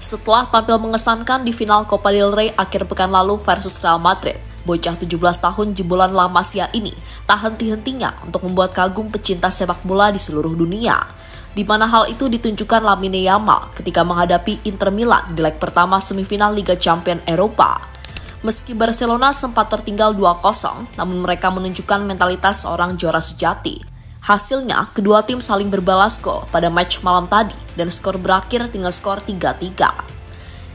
Setelah tampil mengesankan di final Copa del Rey akhir pekan lalu versus Real Madrid, bocah 17 tahun jebolan La Masia ini tak henti-hentinya untuk membuat kagum pecinta sepak bola di seluruh dunia. Di mana hal itu ditunjukkan Lamine Yamal ketika menghadapi Inter Milan di leg pertama semifinal Liga Champions Eropa. Meski Barcelona sempat tertinggal 2-0, namun mereka menunjukkan mentalitas seorang juara sejati. Hasilnya, kedua tim saling berbalas gol pada match malam tadi dan skor berakhir dengan skor 3-3.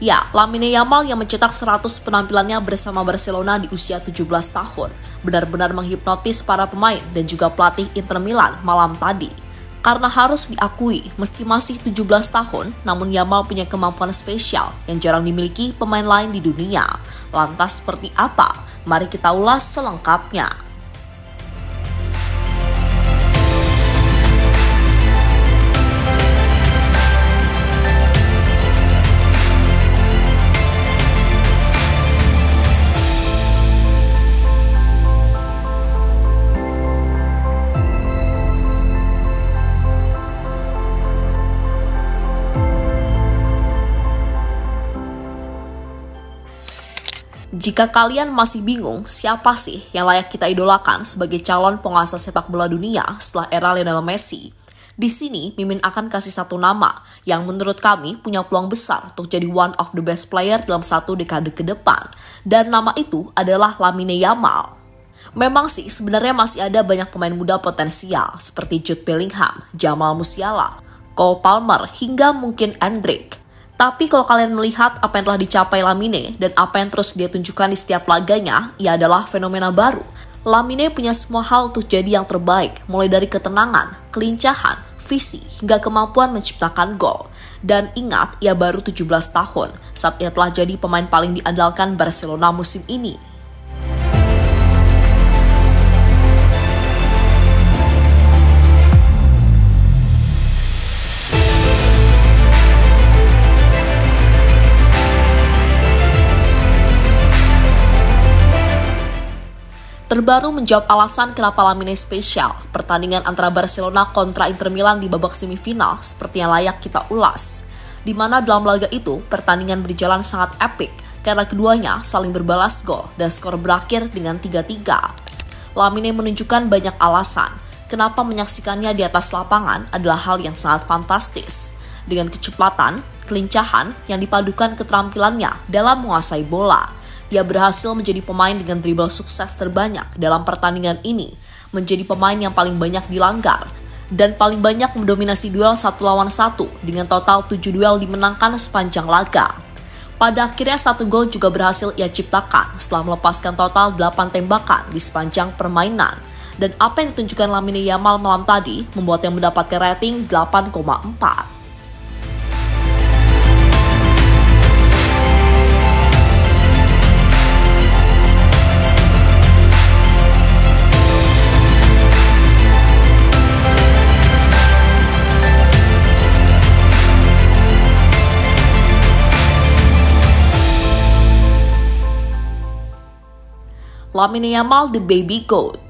Ya, Lamine Yamal yang mencetak 100 penampilannya bersama Barcelona di usia 17 tahun benar-benar menghipnotis para pemain dan juga pelatih Inter Milan malam tadi. Karena harus diakui, meski masih 17 tahun, namun Yamal punya kemampuan spesial yang jarang dimiliki pemain lain di dunia. Lantas seperti apa? Mari kita ulas selengkapnya. Jika kalian masih bingung siapa sih yang layak kita idolakan sebagai calon penguasa sepak bola dunia setelah era Lionel Messi, di sini Mimin akan kasih satu nama yang menurut kami punya peluang besar untuk jadi one of the best player dalam satu dekade ke depan. Dan nama itu adalah Lamine Yamal. Memang sih sebenarnya masih ada banyak pemain muda potensial seperti Jude Bellingham, Jamal Musiala, Cole Palmer, hingga mungkin Endrick. Tapi kalau kalian melihat apa yang telah dicapai Lamine dan apa yang terus dia tunjukkan di setiap laganya, ia adalah fenomena baru. Lamine punya semua hal untuk jadi yang terbaik, mulai dari ketenangan, kelincahan, visi, hingga kemampuan menciptakan gol. Dan ingat, ia baru 17 tahun saat ia telah jadi pemain paling diandalkan Barcelona musim ini. Terbaru menjawab alasan kenapa Lamine spesial, pertandingan antara Barcelona kontra Inter Milan di babak semifinal seperti yang layak kita ulas. Di mana dalam laga itu, pertandingan berjalan sangat epik karena keduanya saling berbalas gol dan skor berakhir dengan 3-3. Lamine menunjukkan banyak alasan kenapa menyaksikannya di atas lapangan adalah hal yang sangat fantastis. Dengan kecepatan, kelincahan yang dipadukan keterampilannya dalam menguasai bola. Ia berhasil menjadi pemain dengan dribble sukses terbanyak dalam pertandingan ini, menjadi pemain yang paling banyak dilanggar, dan paling banyak mendominasi duel 1 lawan 1 dengan total 7 duel dimenangkan sepanjang laga. Pada akhirnya 1 gol juga berhasil ia ciptakan setelah melepaskan total 8 tembakan di sepanjang permainan. Dan apa yang ditunjukkan Lamine Yamal malam tadi membuatnya mendapatkan rating 8,4. Lamine Yamal the baby goat.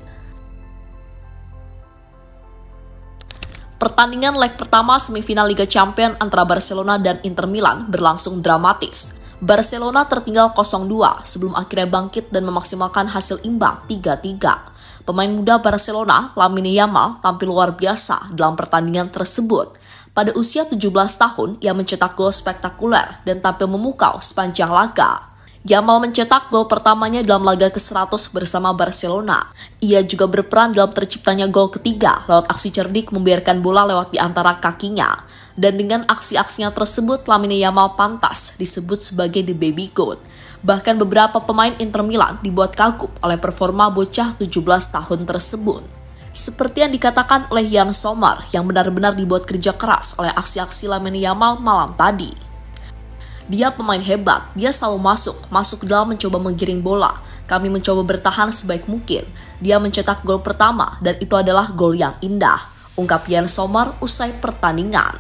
Pertandingan leg pertama semifinal Liga Champions antara Barcelona dan Inter Milan berlangsung dramatis. Barcelona tertinggal 0-2 sebelum akhirnya bangkit dan memaksimalkan hasil imbang 3-3. Pemain muda Barcelona, Lamine Yamal, tampil luar biasa dalam pertandingan tersebut. Pada usia 17 tahun, ia mencetak gol spektakuler dan tampil memukau sepanjang laga. Yamal mencetak gol pertamanya dalam laga ke-100 bersama Barcelona. Ia juga berperan dalam terciptanya gol ketiga lewat aksi cerdik membiarkan bola lewat di antara kakinya. Dan dengan aksi-aksinya tersebut, Lamine Yamal pantas disebut sebagai the baby goat. Bahkan beberapa pemain Inter Milan dibuat kagum oleh performa bocah 17 tahun tersebut. Seperti yang dikatakan oleh Yann Sommer yang benar-benar dibuat kerja keras oleh aksi-aksi Lamine Yamal malam tadi. Dia pemain hebat, dia selalu masuk ke dalam mencoba menggiring bola. Kami mencoba bertahan sebaik mungkin. Dia mencetak gol pertama dan itu adalah gol yang indah, ungkap Yann Sommer usai pertandingan.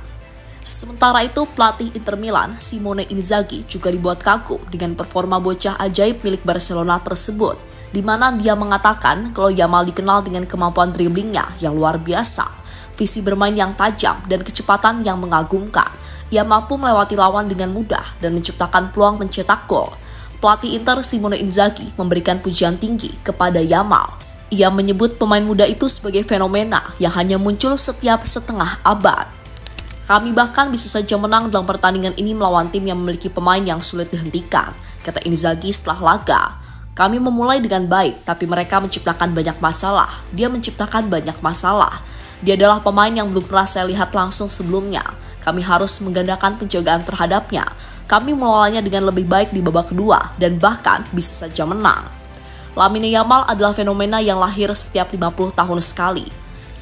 Sementara itu, pelatih Inter Milan, Simone Inzaghi, juga dibuat kagum dengan performa bocah ajaib milik Barcelona tersebut, di mana dia mengatakan kalau Yamal dikenal dengan kemampuan driblingnya yang luar biasa, visi bermain yang tajam dan kecepatan yang mengagumkan. Ia mampu melewati lawan dengan mudah dan menciptakan peluang mencetak gol. Pelatih Inter Simone Inzaghi memberikan pujian tinggi kepada Yamal. Ia menyebut pemain muda itu sebagai fenomena yang hanya muncul setiap setengah abad. Kami bahkan bisa saja menang dalam pertandingan ini melawan tim yang memiliki pemain yang sulit dihentikan, kata Inzaghi setelah laga. Kami memulai dengan baik, tapi mereka menciptakan banyak masalah. Dia menciptakan banyak masalah. Dia adalah pemain yang belum pernah saya lihat langsung sebelumnya. Kami harus menggandakan penjagaan terhadapnya. Kami mengelolanya dengan lebih baik di babak kedua dan bahkan bisa saja menang. Lamine Yamal adalah fenomena yang lahir setiap 50 tahun sekali.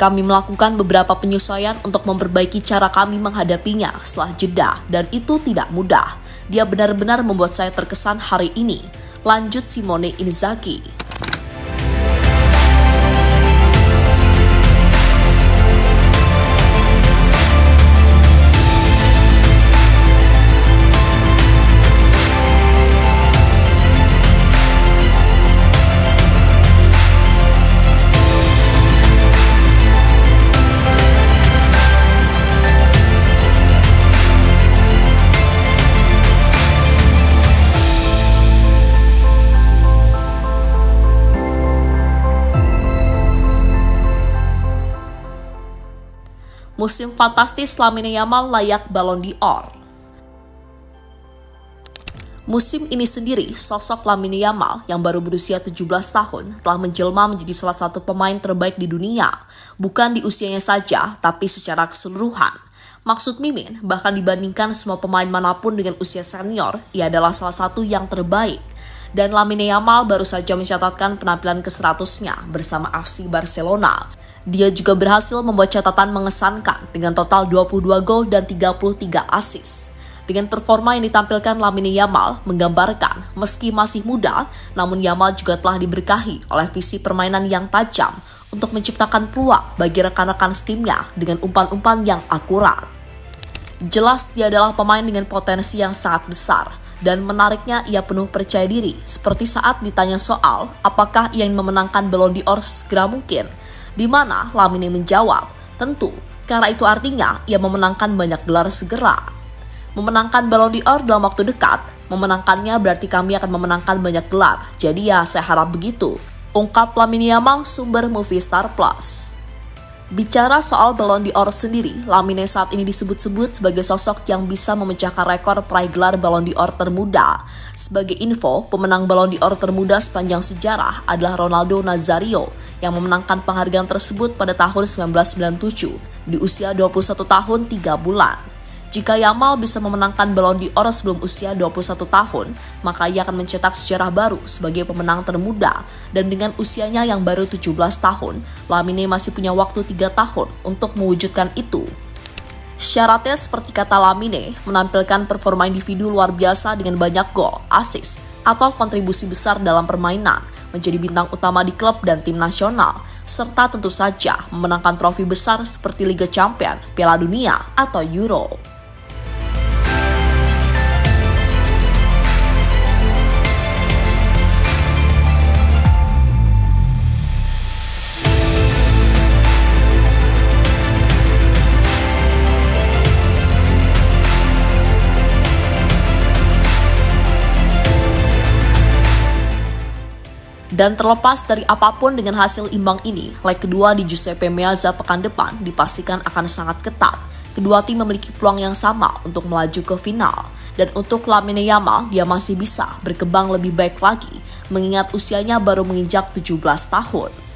Kami melakukan beberapa penyesuaian untuk memperbaiki cara kami menghadapinya setelah jeda dan itu tidak mudah. Dia benar-benar membuat saya terkesan hari ini. Lanjut Simone Inzaghi. Musim fantastis Lamine Yamal layak Ballon d'Or. Musim ini sendiri, sosok Lamine Yamal yang baru berusia 17 tahun telah menjelma menjadi salah satu pemain terbaik di dunia. Bukan di usianya saja, tapi secara keseluruhan. Maksud Mimin, bahkan dibandingkan semua pemain manapun dengan usia senior, ia adalah salah satu yang terbaik. Dan Lamine Yamal baru saja mencatatkan penampilan ke-100-nya bersama FC Barcelona. Dia juga berhasil membuat catatan mengesankan dengan total 22 gol dan 33 assist. Dengan performa yang ditampilkan Lamine Yamal menggambarkan meski masih muda, namun Yamal juga telah diberkahi oleh visi permainan yang tajam untuk menciptakan peluang bagi rekan-rekan timnya dengan umpan-umpan yang akurat. Jelas dia adalah pemain dengan potensi yang sangat besar dan menariknya ia penuh percaya diri seperti saat ditanya soal apakah ia ingin memenangkan Ballon d'Or segera mungkin. Di mana Lamine menjawab, tentu, karena itu artinya ia memenangkan banyak gelar segera. Memenangkan Ballon d'Or dalam waktu dekat, memenangkannya berarti kami akan memenangkan banyak gelar, jadi ya saya harap begitu, ungkap Lamine Yamal sumber Movistar Plus. Bicara soal Ballon d'Or sendiri, Lamine saat ini disebut-sebut sebagai sosok yang bisa memecahkan rekor peraih gelar Ballon d'Or termuda. Sebagai info, pemenang Ballon d'Or termuda sepanjang sejarah adalah Ronaldo Nazario yang memenangkan penghargaan tersebut pada tahun 1997 di usia 21 tahun 3 bulan. Jika Yamal bisa memenangkan Ballon d'Or sebelum usia 21 tahun, maka ia akan mencetak sejarah baru sebagai pemenang termuda. Dan dengan usianya yang baru 17 tahun, Lamine masih punya waktu 3 tahun untuk mewujudkan itu. Syaratnya seperti kata Lamine, menampilkan performa individu luar biasa dengan banyak gol, assist, atau kontribusi besar dalam permainan, menjadi bintang utama di klub dan tim nasional, serta tentu saja memenangkan trofi besar seperti Liga Champions, Piala Dunia, atau Euro. Dan terlepas dari apapun dengan hasil imbang ini, leg kedua di Giuseppe Meazza pekan depan dipastikan akan sangat ketat. Kedua tim memiliki peluang yang sama untuk melaju ke final. Dan untuk Lamine Yamal, dia masih bisa berkembang lebih baik lagi, mengingat usianya baru menginjak 17 tahun.